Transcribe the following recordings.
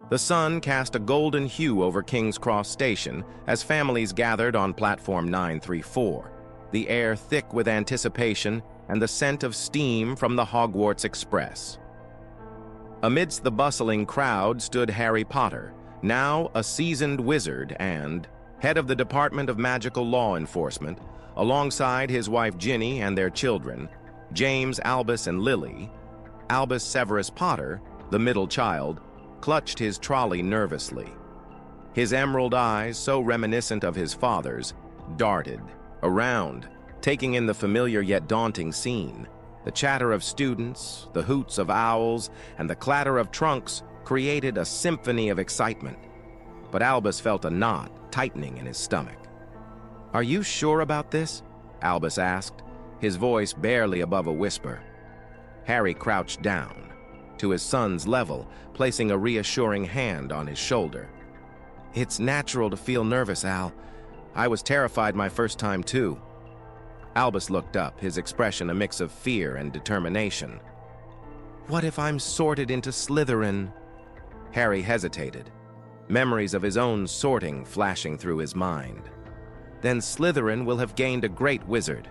The sun cast a golden hue over King's Cross Station as families gathered on platform 934, the air thick with anticipation and the scent of steam from the Hogwarts Express. Amidst the bustling crowd stood Harry Potter, now a seasoned wizard and head of the Department of Magical Law Enforcement, alongside his wife Ginny and their children, James, Albus, and Lily. Albus Severus Potter, the middle child, clutched his trolley nervously. His emerald eyes, so reminiscent of his father's, darted around, taking in the familiar yet daunting scene. The chatter of students, the hoots of owls, and the clatter of trunks created a symphony of excitement. But Albus felt a knot tightening in his stomach. "Are you sure about this?" Albus asked, his voice barely above a whisper. Harry crouched down, to his son's level, placing a reassuring hand on his shoulder. "It's natural to feel nervous, Al. I was terrified my first time, too." Albus looked up, his expression a mix of fear and determination. "What if I'm sorted into Slytherin?" Harry hesitated, memories of his own sorting flashing through his mind. "Then Slytherin will have gained a great wizard.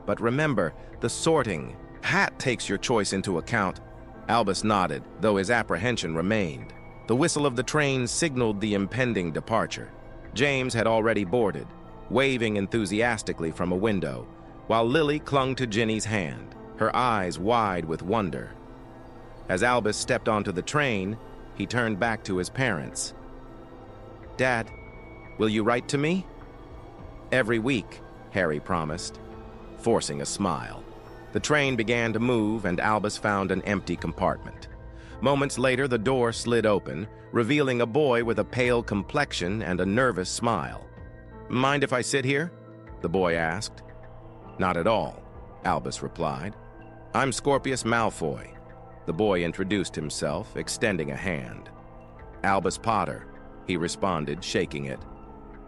But remember, the sorting hat takes your choice into account." Albus nodded, though his apprehension remained. The whistle of the train signaled the impending departure. James had already boarded, waving enthusiastically from a window, while Lily clung to Ginny's hand, her eyes wide with wonder. As Albus stepped onto the train, he turned back to his parents. "Dad, will you write to me?" "Every week," Harry promised, forcing a smile. The train began to move, and Albus found an empty compartment. Moments later, the door slid open, revealing a boy with a pale complexion and a nervous smile. "Mind if I sit here?" the boy asked. "Not at all," Albus replied. "I'm Scorpius Malfoy." The boy introduced himself, extending a hand. "Albus Potter," he responded, shaking it.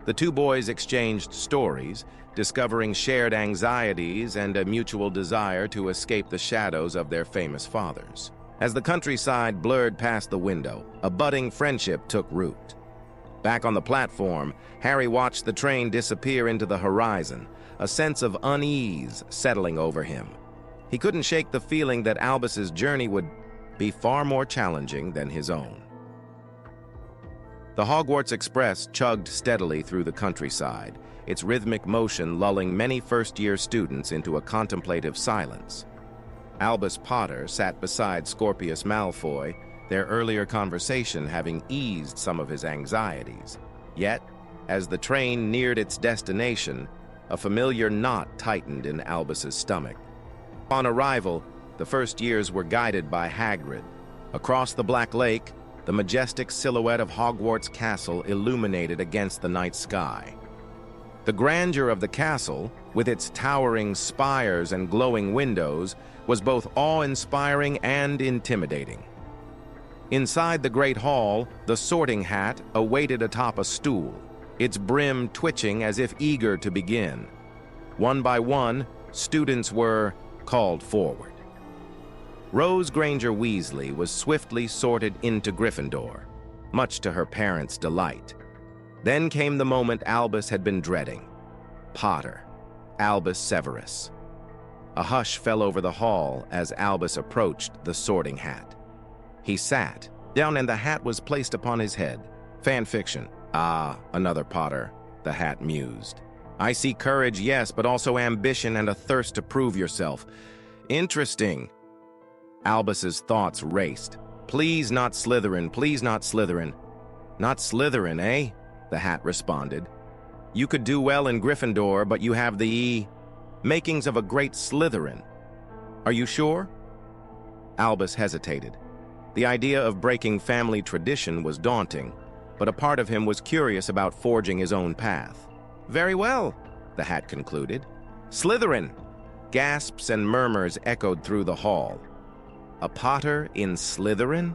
The two boys exchanged stories, discovering shared anxieties and a mutual desire to escape the shadows of their famous fathers. As the countryside blurred past the window, a budding friendship took root. Back on the platform, Harry watched the train disappear into the horizon, a sense of unease settling over him. He couldn't shake the feeling that Albus's journey would be far more challenging than his own. The Hogwarts Express chugged steadily through the countryside, its rhythmic motion lulling many first-year students into a contemplative silence. Albus Potter sat beside Scorpius Malfoy, their earlier conversation having eased some of his anxieties. Yet, as the train neared its destination, a familiar knot tightened in Albus's stomach. On arrival, the first years were guided by Hagrid. Across the Black Lake, the majestic silhouette of Hogwarts Castle illuminated against the night sky. The grandeur of the castle, with its towering spires and glowing windows, was both awe-inspiring and intimidating. Inside the Great Hall, the sorting hat awaited atop a stool, its brim twitching as if eager to begin. One by one, students were called forward. Rose Granger Weasley was swiftly sorted into Gryffindor, much to her parents' delight. Then came the moment Albus had been dreading. Potter, Albus Severus. A hush fell over the hall as Albus approached the sorting hat. He sat down and the hat was placed upon his head. Fan fiction. "Ah, another Potter," the hat mused. "I see courage, yes, but also ambition and a thirst to prove yourself." "Interesting." Albus's thoughts raced. "Please not Slytherin, please not Slytherin." "Not Slytherin, eh?" the hat responded. "You could do well in Gryffindor, but you have the makings of a great Slytherin. Are you sure?" Albus hesitated. The idea of breaking family tradition was daunting, but a part of him was curious about forging his own path. "Very well," the hat concluded. "Slytherin!" Gasps and murmurs echoed through the hall. A Potter in Slytherin?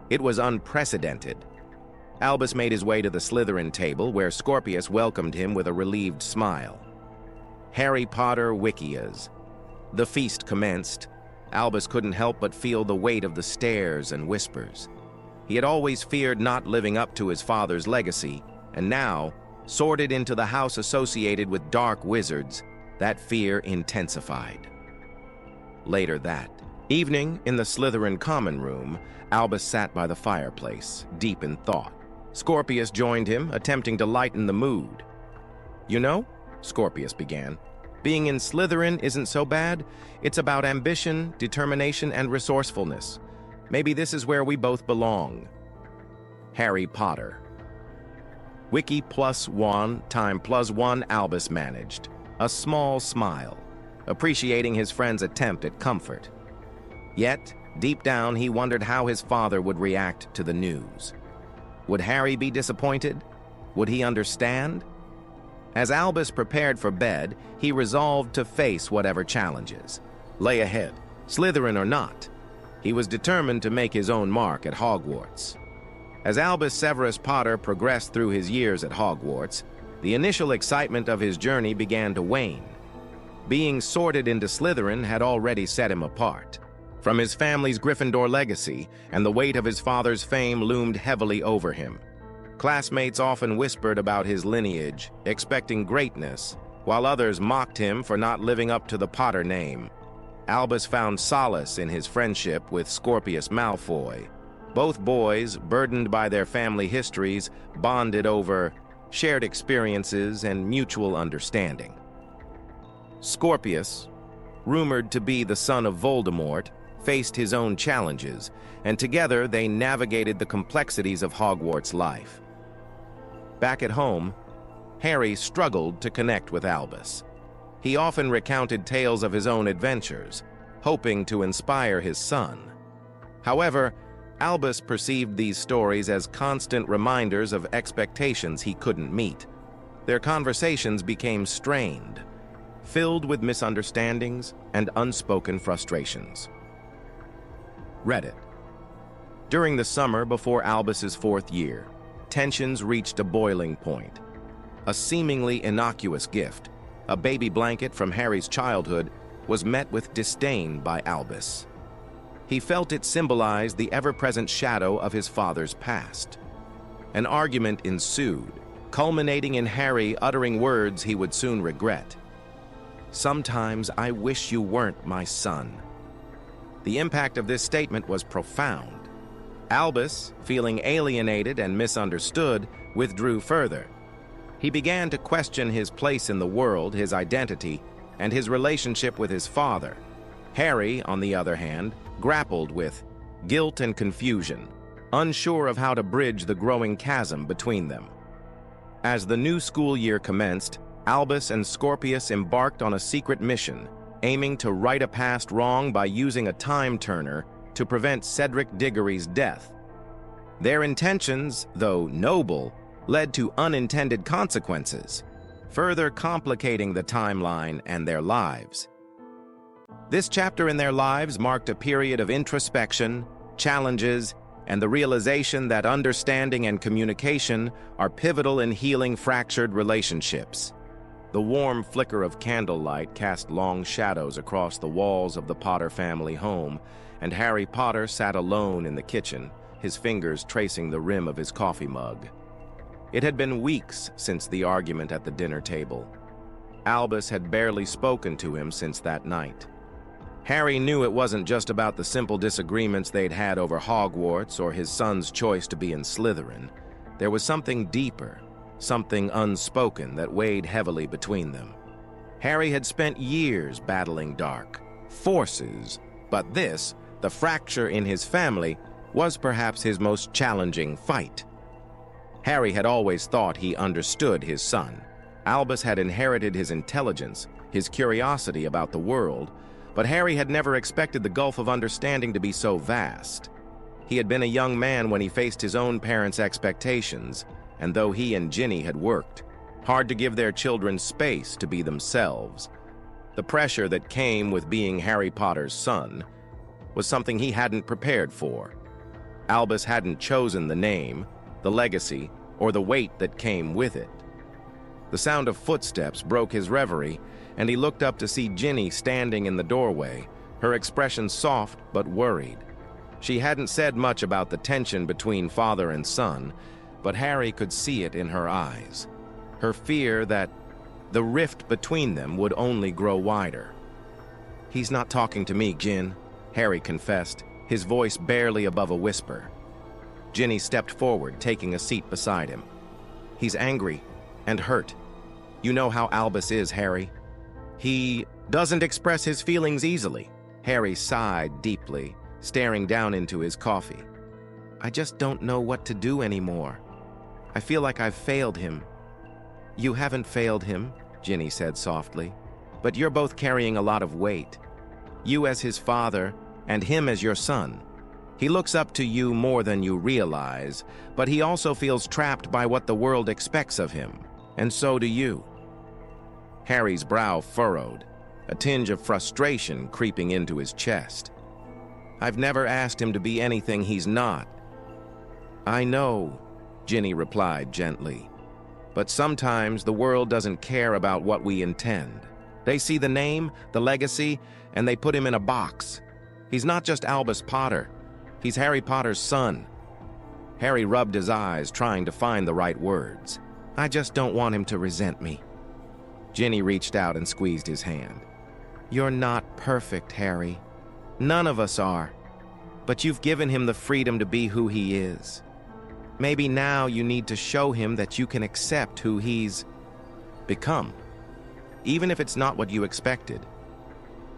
It was unprecedented. Albus made his way to the Slytherin table, where Scorpius welcomed him with a relieved smile. Harry Potter Wikias. The feast commenced. Albus couldn't help but feel the weight of the stares and whispers. He had always feared not living up to his father's legacy, and now, sorted into the house associated with dark wizards, that fear intensified. Later that evening, in the Slytherin common room, Albus sat by the fireplace, deep in thought. Scorpius joined him, attempting to lighten the mood. "You know," Scorpius began, "being in Slytherin isn't so bad. It's about ambition, determination, and resourcefulness. Maybe this is where we both belong." Harry Potter. Wiki +1 time +1 Albus managed, a small smile, appreciating his friend's attempt at comfort. Yet, deep down, he wondered how his father would react to the news. Would Harry be disappointed? Would he understand? As Albus prepared for bed, he resolved to face whatever challenges lay ahead, Slytherin or not. He was determined to make his own mark at Hogwarts. As Albus Severus Potter progressed through his years at Hogwarts, the initial excitement of his journey began to wane. Being sorted into Slytherin had already set him apart. From his family's Gryffindor legacy, and the weight of his father's fame loomed heavily over him. Classmates often whispered about his lineage, expecting greatness, while others mocked him for not living up to the Potter name. Albus found solace in his friendship with Scorpius Malfoy. Both boys, burdened by their family histories, bonded over shared experiences and mutual understanding. Scorpius, rumored to be the son of Voldemort, faced his own challenges, and together they navigated the complexities of Hogwarts life. Back at home, Harry struggled to connect with Albus. He often recounted tales of his own adventures, hoping to inspire his son. However, Albus perceived these stories as constant reminders of expectations he couldn't meet. Their conversations became strained, filled with misunderstandings and unspoken frustrations. Reddit. During the summer before Albus's 4th year, tensions reached a boiling point. A seemingly innocuous gift, a baby blanket from Harry's childhood, was met with disdain by Albus. He felt it symbolized the ever-present shadow of his father's past. An argument ensued, culminating in Harry uttering words he would soon regret. "Sometimes I wish you weren't my son." The impact of this statement was profound. Albus, feeling alienated and misunderstood, withdrew further. He began to question his place in the world, his identity, and his relationship with his father. Harry, on the other hand, grappled with guilt and confusion, unsure of how to bridge the growing chasm between them. As the new school year commenced, Albus and Scorpius embarked on a secret mission, aiming to right a past wrong by using a time turner to prevent Cedric Diggory's death. Their intentions, though noble, led to unintended consequences, further complicating the timeline and their lives. This chapter in their lives marked a period of introspection, challenges, and the realization that understanding and communication are pivotal in healing fractured relationships. The warm flicker of candlelight cast long shadows across the walls of the Potter family home, and Harry Potter sat alone in the kitchen, his fingers tracing the rim of his coffee mug. It had been weeks since the argument at the dinner table. Albus had barely spoken to him since that night. Harry knew it wasn't just about the simple disagreements they'd had over Hogwarts or his son's choice to be in Slytherin. There was something deeper, something unspoken that weighed heavily between them. Harry had spent years battling dark forces, but this, the fracture in his family, was perhaps his most challenging fight. Harry had always thought he understood his son. Albus had inherited his intelligence, his curiosity about the world, but Harry had never expected the gulf of understanding to be so vast. He had been a young man when he faced his own parents' expectations, and though he and Ginny had worked hard to give their children space to be themselves, the pressure that came with being Harry Potter's son was something he hadn't prepared for. Albus hadn't chosen the name, the legacy, or the weight that came with it. The sound of footsteps broke his reverie, and he looked up to see Ginny standing in the doorway, her expression soft but worried. She hadn't said much about the tension between father and son, but Harry could see it in her eyes. Her fear that the rift between them would only grow wider. "He's not talking to me, Gin," Harry confessed, his voice barely above a whisper. Ginny stepped forward, taking a seat beside him. "He's angry and hurt. You know how Albus is, Harry. He doesn't express his feelings easily." Harry sighed deeply, staring down into his coffee. "I just don't know what to do anymore. I feel like I've failed him." "You haven't failed him," Ginny said softly, "but you're both carrying a lot of weight. You as his father, and him as your son. He looks up to you more than you realize, but he also feels trapped by what the world expects of him, and so do you." Harry's brow furrowed, a tinge of frustration creeping into his chest. "I've never asked him to be anything he's not." "I know," Ginny replied gently, "but sometimes the world doesn't care about what we intend. They see the name, the legacy, and they put him in a box. He's not just Albus Potter. He's Harry Potter's son." Harry rubbed his eyes, trying to find the right words. "I just don't want him to resent me." Ginny reached out and squeezed his hand. "You're not perfect, Harry. None of us are. But you've given him the freedom to be who he is. Maybe now you need to show him that you can accept who he's become, even if it's not what you expected."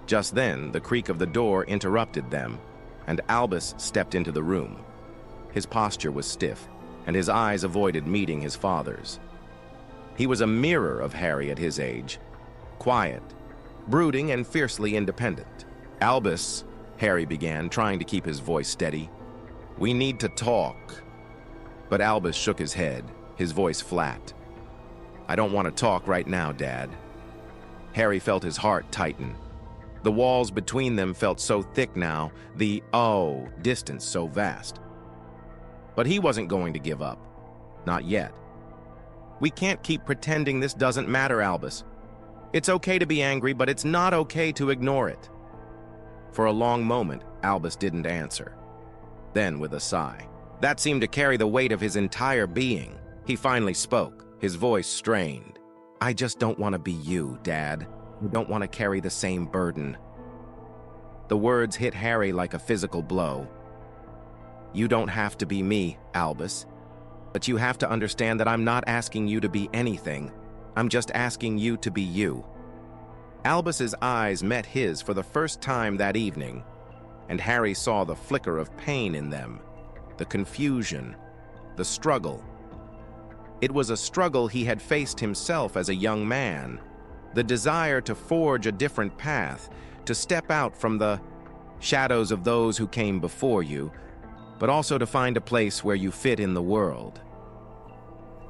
Just then, the creak of the door interrupted them, and Albus stepped into the room. His posture was stiff, and his eyes avoided meeting his father's. He was a mirror of Harry at his age, quiet, brooding, and fiercely independent. "Albus," Harry began, trying to keep his voice steady, "we need to talk." But Albus shook his head, his voice flat. "I don't want to talk right now, Dad." Harry felt his heart tighten. The walls between them felt so thick now, the distance so vast. But he wasn't going to give up. Not yet. "We can't keep pretending this doesn't matter, Albus. It's okay to be angry, but it's not okay to ignore it." For a long moment, Albus didn't answer. Then, with a sigh, that seemed to carry the weight of his entire being, he finally spoke, his voice strained. "I just don't want to be you, Dad. I don't want to carry the same burden." The words hit Harry like a physical blow. "You don't have to be me, Albus. But you have to understand that I'm not asking you to be anything. I'm just asking you to be you." Albus's eyes met his for the first time that evening, and Harry saw the flicker of pain in them, the confusion, the struggle. It was a struggle he had faced himself as a young man, the desire to forge a different path, to step out from the shadows of those who came before you, but also to find a place where you fit in the world.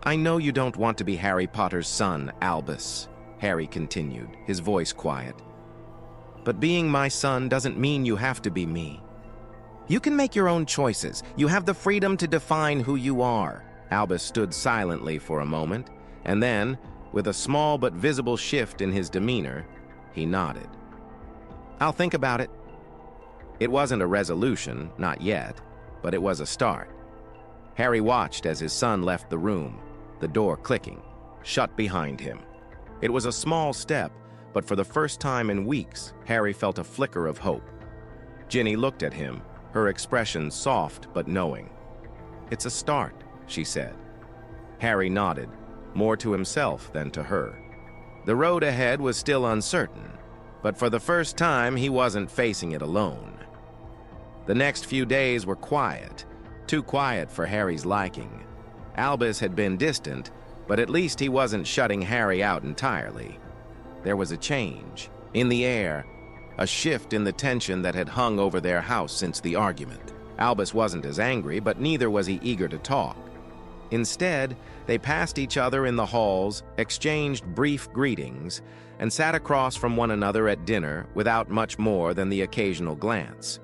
"I know you don't want to be Harry Potter's son, Albus," Harry continued, his voice quiet. "But being my son doesn't mean you have to be me. You can make your own choices. You have the freedom to define who you are." Albus stood silently for a moment, and then, with a small but visible shift in his demeanor, he nodded. "I'll think about it." It wasn't a resolution, not yet, but it was a start. Harry watched as his son left the room, the door clicking, shut behind him. It was a small step, but for the first time in weeks, Harry felt a flicker of hope. Ginny looked at him, her expression soft but knowing. "It's a start," she said. Harry nodded, more to himself than to her. The road ahead was still uncertain, but for the first time he wasn't facing it alone. The next few days were quiet, too quiet for Harry's liking. Albus had been distant, but at least he wasn't shutting Harry out entirely. There was a change in the air, a shift in the tension that had hung over their house since the argument. Albus wasn't as angry, but neither was he eager to talk. Instead, they passed each other in the halls, exchanged brief greetings, and sat across from one another at dinner without much more than the occasional glance.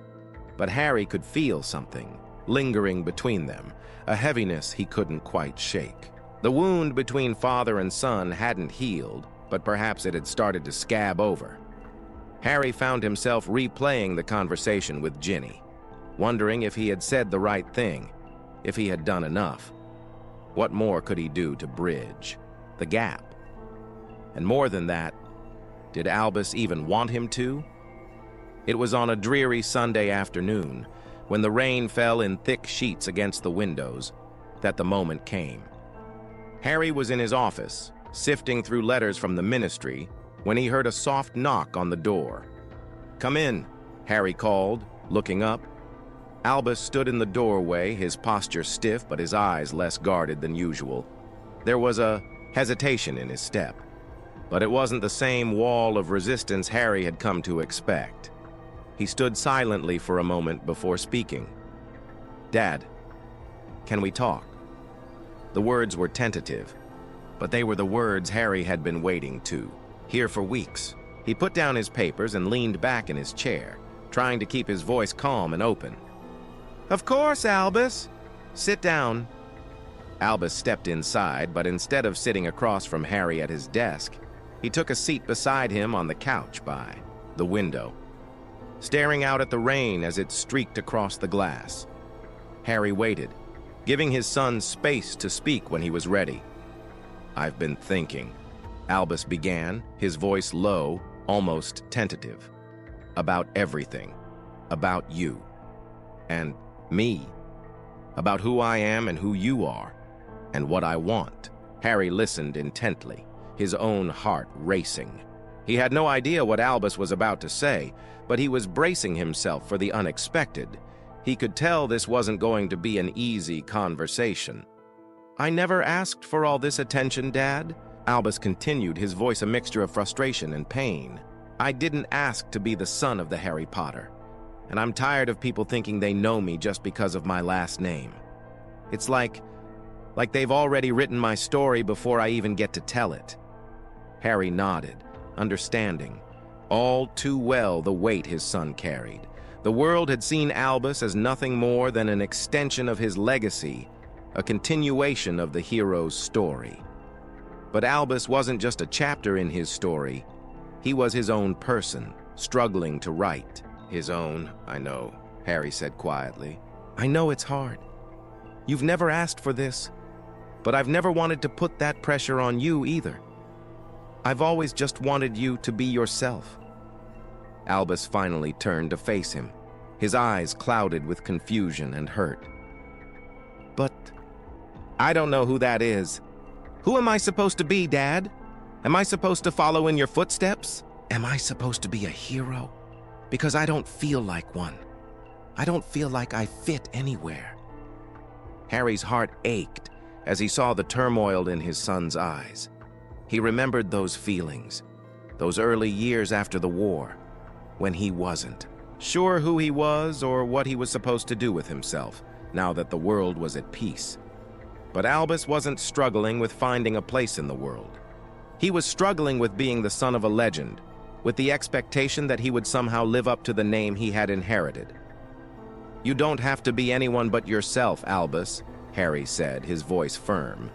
But Harry could feel something lingering between them, a heaviness he couldn't quite shake. The wound between father and son hadn't healed, but perhaps it had started to scab over. Harry found himself replaying the conversation with Ginny. wondering if he had said the right thing, if he had done enough. What more could he do to bridge the gap? And more than that, did Albus even want him to? It was on a dreary Sunday afternoon, when the rain fell in thick sheets against the windows, that the moment came. Harry was in his office, sifting through letters from the ministry, when he heard a soft knock on the door. "Come in," Harry called, looking up. Albus stood in the doorway, his posture stiff but his eyes less guarded than usual. There was a hesitation in his step, but it wasn't the same wall of resistance Harry had come to expect. He stood silently for a moment before speaking. "Dad, can we talk?" The words were tentative, but they were the words Harry had been waiting to hear for weeks. He put down his papers and leaned back in his chair, trying to keep his voice calm and open. "Of course, Albus. Sit down." Albus stepped inside, but instead of sitting across from Harry at his desk, he took a seat beside him on the couch by the window, staring out at the rain as it streaked across the glass. Harry waited, giving his son space to speak when he was ready. "I've been thinking," Albus began, his voice low, almost tentative. "About everything. About you. And me. About who I am and who you are. And what I want." Harry listened intently, his own heart racing. He had no idea what Albus was about to say, but he was bracing himself for the unexpected. He could tell this wasn't going to be an easy conversation. "I never asked for all this attention, Dad," Albus continued, his voice a mixture of frustration and pain. "I didn't ask to be the son of the Harry Potter, and I'm tired of people thinking they know me just because of my last name. It's like they've already written my story before I even get to tell it." Harry nodded, understanding all too well the weight his son carried. The world had seen Albus as nothing more than an extension of his legacy, a continuation of the hero's story. But Albus wasn't just a chapter in his story. He was his own person, struggling to write. "His own, I know," Harry said quietly. "I know it's hard. You've never asked for this, but I've never wanted to put that pressure on you either. I've always just wanted you to be yourself." Albus finally turned to face him, his eyes clouded with confusion and hurt. "But I don't know who that is. Who am I supposed to be, Dad? Am I supposed to follow in your footsteps? Am I supposed to be a hero? Because I don't feel like one. I don't feel like I fit anywhere." Harry's heart ached as he saw the turmoil in his son's eyes. He remembered those feelings, those early years after the war, when he wasn't sure who he was or what he was supposed to do with himself, now that the world was at peace. But Albus wasn't struggling with finding a place in the world. He was struggling with being the son of a legend, with the expectation that he would somehow live up to the name he had inherited. "You don't have to be anyone but yourself, Albus," Harry said, his voice firm.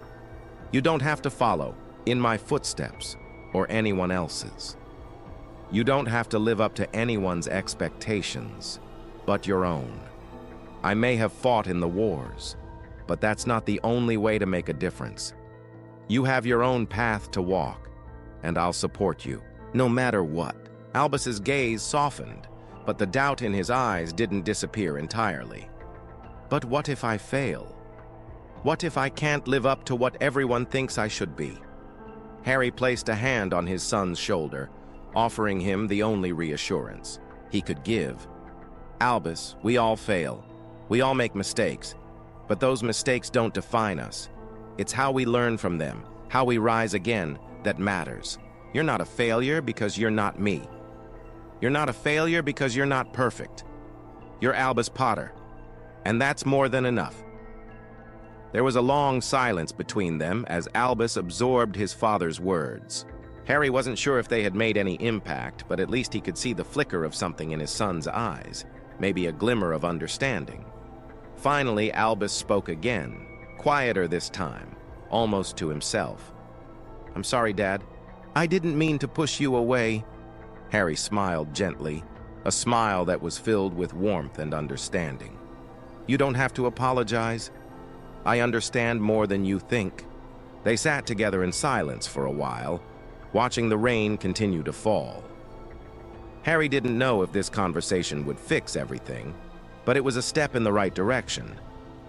"You don't have to follow in my footsteps or anyone else's. You don't have to live up to anyone's expectations but your own. I may have fought in the wars, but that's not the only way to make a difference. You have your own path to walk, and I'll support you, no matter what." Albus's gaze softened, but the doubt in his eyes didn't disappear entirely. "But what if I fail? What if I can't live up to what everyone thinks I should be?" Harry placed a hand on his son's shoulder, offering him the only reassurance he could give. "Albus, we all fail. We all make mistakes. But those mistakes don't define us. It's how we learn from them, how we rise again, that matters. You're not a failure because you're not me. You're not a failure because you're not perfect. You're Albus Potter, and that's more than enough." There was a long silence between them as Albus absorbed his father's words. Harry wasn't sure if they had made any impact, but at least he could see the flicker of something in his son's eyes, maybe a glimmer of understanding. Finally, Albus spoke again, quieter this time, almost to himself. "I'm sorry, Dad. I didn't mean to push you away." Harry smiled gently, a smile that was filled with warmth and understanding. "You don't have to apologize. I understand more than you think." They sat together in silence for a while, watching the rain continue to fall. Harry didn't know if this conversation would fix everything, but it was a step in the right direction.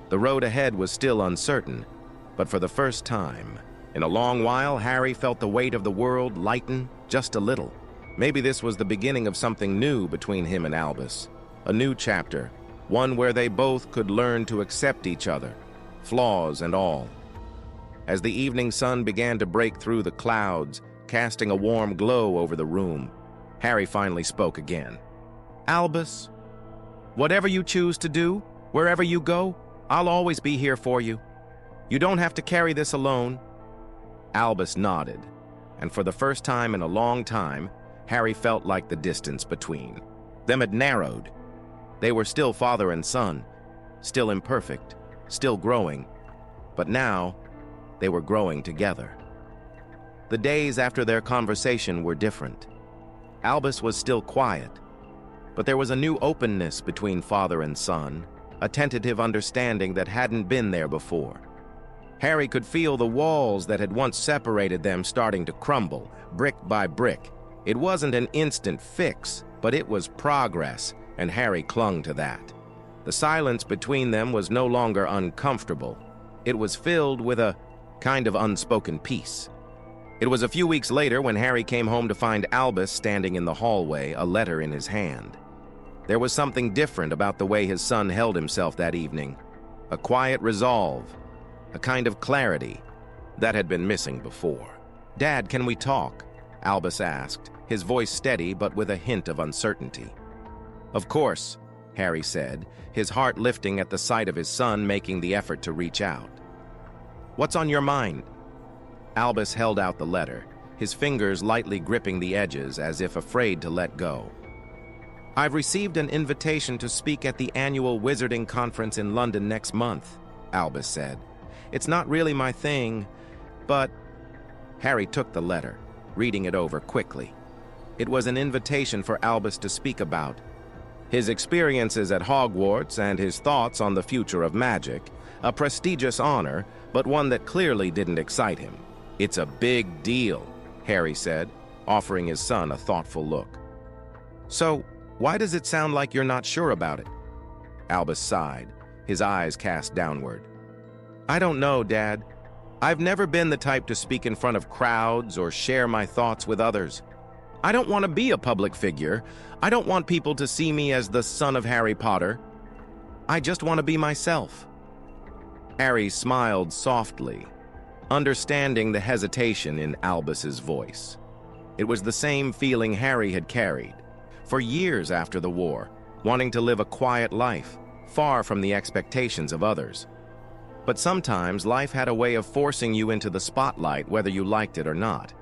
The road ahead was still uncertain, but for the first time in a long while, Harry felt the weight of the world lighten just a little. Maybe this was the beginning of something new between him and Albus, a new chapter, one where they both could learn to accept each other, flaws and all. As the evening sun began to break through the clouds, casting a warm glow over the room, Harry finally spoke again. "Albus, whatever you choose to do, wherever you go, I'll always be here for you. You don't have to carry this alone." Albus nodded, and for the first time in a long time, Harry felt like the distance between them had narrowed. They were still father and son, still imperfect, still growing, but now they were growing together. The days after their conversation were different. Albus was still quiet, but there was a new openness between father and son, a tentative understanding that hadn't been there before. Harry could feel the walls that had once separated them starting to crumble, brick by brick. It wasn't an instant fix, but it was progress, and Harry clung to that. The silence between them was no longer uncomfortable. It was filled with a kind of unspoken peace. It was a few weeks later when Harry came home to find Albus standing in the hallway, a letter in his hand. There was something different about the way his son held himself that evening, a quiet resolve, a kind of clarity that had been missing before. "Dad, can we talk?" Albus asked, his voice steady but with a hint of uncertainty. "Of course," Harry said, his heart lifting at the sight of his son making the effort to reach out. "What's on your mind?" Albus held out the letter, his fingers lightly gripping the edges as if afraid to let go. "I've received an invitation to speak at the annual Wizarding Conference in London next month," Albus said. "It's not really my thing, but—" Harry took the letter, reading it over quickly. It was an invitation for Albus to speak about his experiences at Hogwarts and his thoughts on the future of magic, a prestigious honor, but one that clearly didn't excite him. "It's a big deal," Harry said, offering his son a thoughtful look. "So, why does it sound like you're not sure about it?" Albus sighed, his eyes cast downward. "I don't know, Dad. I've never been the type to speak in front of crowds or share my thoughts with others. I don't want to be a public figure. I don't want people to see me as the son of Harry Potter. I just want to be myself." Harry smiled softly, understanding the hesitation in Albus's voice. It was the same feeling Harry had carried for years after the war, wanting to live a quiet life, far from the expectations of others. But sometimes life had a way of forcing you into the spotlight whether you liked it or not.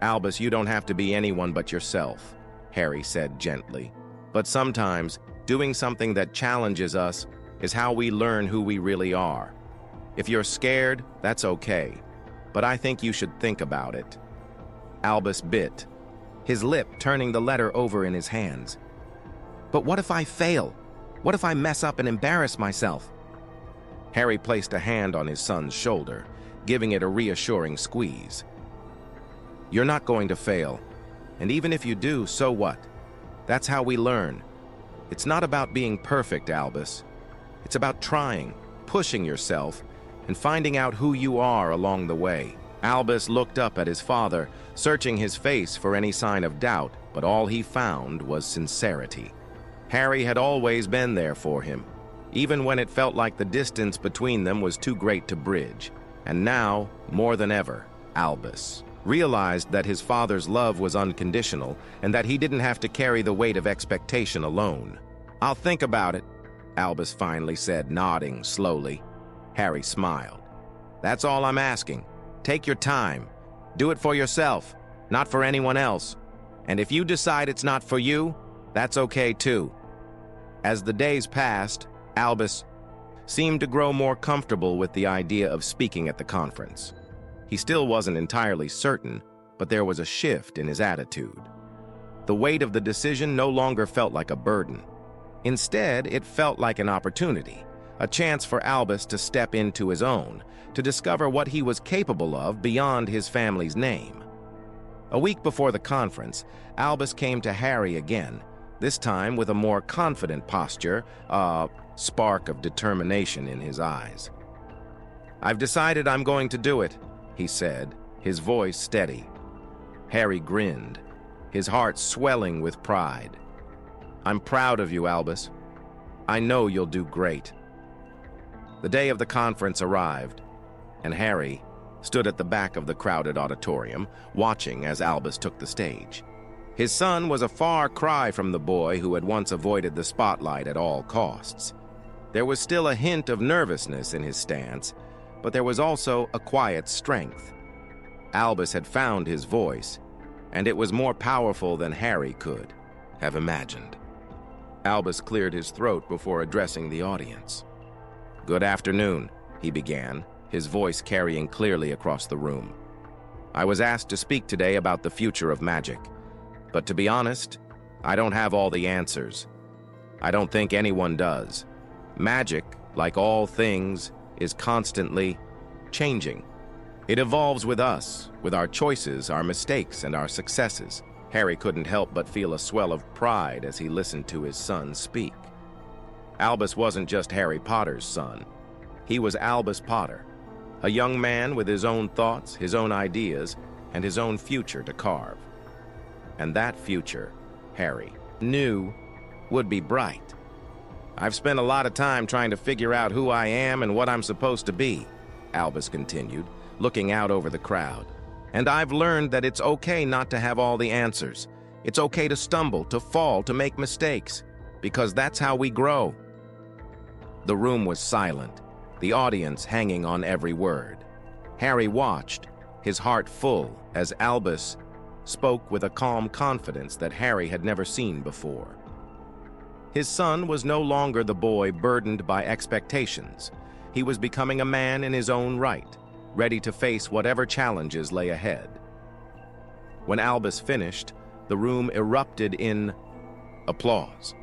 "Albus, you don't have to be anyone but yourself," Harry said gently. "But sometimes doing something that challenges us is how we learn who we really are. If you're scared, that's okay, but I think you should think about it." Albus bit, his lip turning the letter over in his hands. "But what if I fail? What if I mess up and embarrass myself?" Harry placed a hand on his son's shoulder, giving it a reassuring squeeze. "You're not going to fail, and even if you do, so what? That's how we learn. It's not about being perfect, Albus. It's about trying, pushing yourself, and finding out who you are along the way." Albus looked up at his father, searching his face for any sign of doubt, but all he found was sincerity. Harry had always been there for him, even when it felt like the distance between them was too great to bridge. And now, more than ever, Albus realized that his father's love was unconditional and that he didn't have to carry the weight of expectation alone. "I'll think about it," Albus finally said, nodding slowly. Harry smiled. "That's all I'm asking. Take your time. Do it for yourself, not for anyone else. And if you decide it's not for you, that's okay too." As the days passed, Albus seemed to grow more comfortable with the idea of speaking at the conference. He still wasn't entirely certain, but there was a shift in his attitude. The weight of the decision no longer felt like a burden. Instead, it felt like an opportunity, a chance for Albus to step into his own, to discover what he was capable of beyond his family's name. A week before the conference, Albus came to Harry again, this time with a more confident posture, a spark of determination in his eyes. "I've decided I'm going to do it," he said, his voice steady. Harry grinned, his heart swelling with pride. "I'm proud of you, Albus. I know you'll do great." The day of the conference arrived, and Harry stood at the back of the crowded auditorium, watching as Albus took the stage. His son was a far cry from the boy who had once avoided the spotlight at all costs. There was still a hint of nervousness in his stance, but there was also a quiet strength. Albus had found his voice, and it was more powerful than Harry could have imagined. Albus cleared his throat before addressing the audience. "Good afternoon," he began, his voice carrying clearly across the room. "I was asked to speak today about the future of magic, but to be honest, I don't have all the answers. I don't think anyone does. Magic, like all things, is constantly changing. It evolves with us, with our choices, our mistakes, and our successes." Harry couldn't help but feel a swell of pride as he listened to his son speak. Albus wasn't just Harry Potter's son. He was Albus Potter, a young man with his own thoughts, his own ideas, and his own future to carve. And that future, Harry knew, would be bright. "I've spent a lot of time trying to figure out who I am and what I'm supposed to be," Albus continued, looking out over the crowd. "And I've learned that it's okay not to have all the answers. It's okay to stumble, to fall, to make mistakes, because that's how we grow." The room was silent, the audience hanging on every word. Harry watched, his heart full, as Albus spoke with a calm confidence that Harry had never seen before. His son was no longer the boy burdened by expectations. He was becoming a man in his own right, ready to face whatever challenges lay ahead. When Albus finished, the room erupted in applause.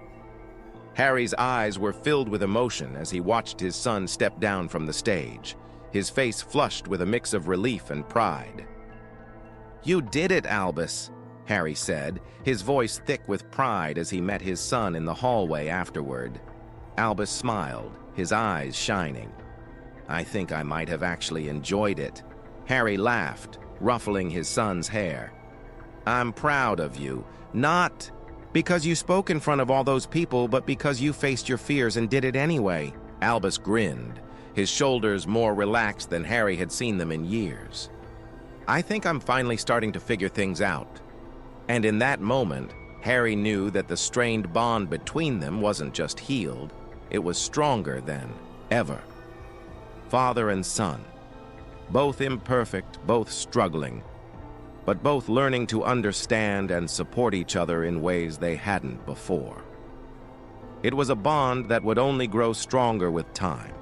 Harry's eyes were filled with emotion as he watched his son step down from the stage, his face flushed with a mix of relief and pride. "You did it, Albus," Harry said, his voice thick with pride as he met his son in the hallway afterward. Albus smiled, his eyes shining. "I think I might have actually enjoyed it." Harry laughed, ruffling his son's hair. "I'm proud of you, not because you spoke in front of all those people, but because you faced your fears and did it anyway." Albus grinned, his shoulders more relaxed than Harry had seen them in years. "I think I'm finally starting to figure things out." And in that moment, Harry knew that the strained bond between them wasn't just healed, it was stronger than ever. Father and son, both imperfect, both struggling, but both learning to understand and support each other in ways they hadn't before. It was a bond that would only grow stronger with time.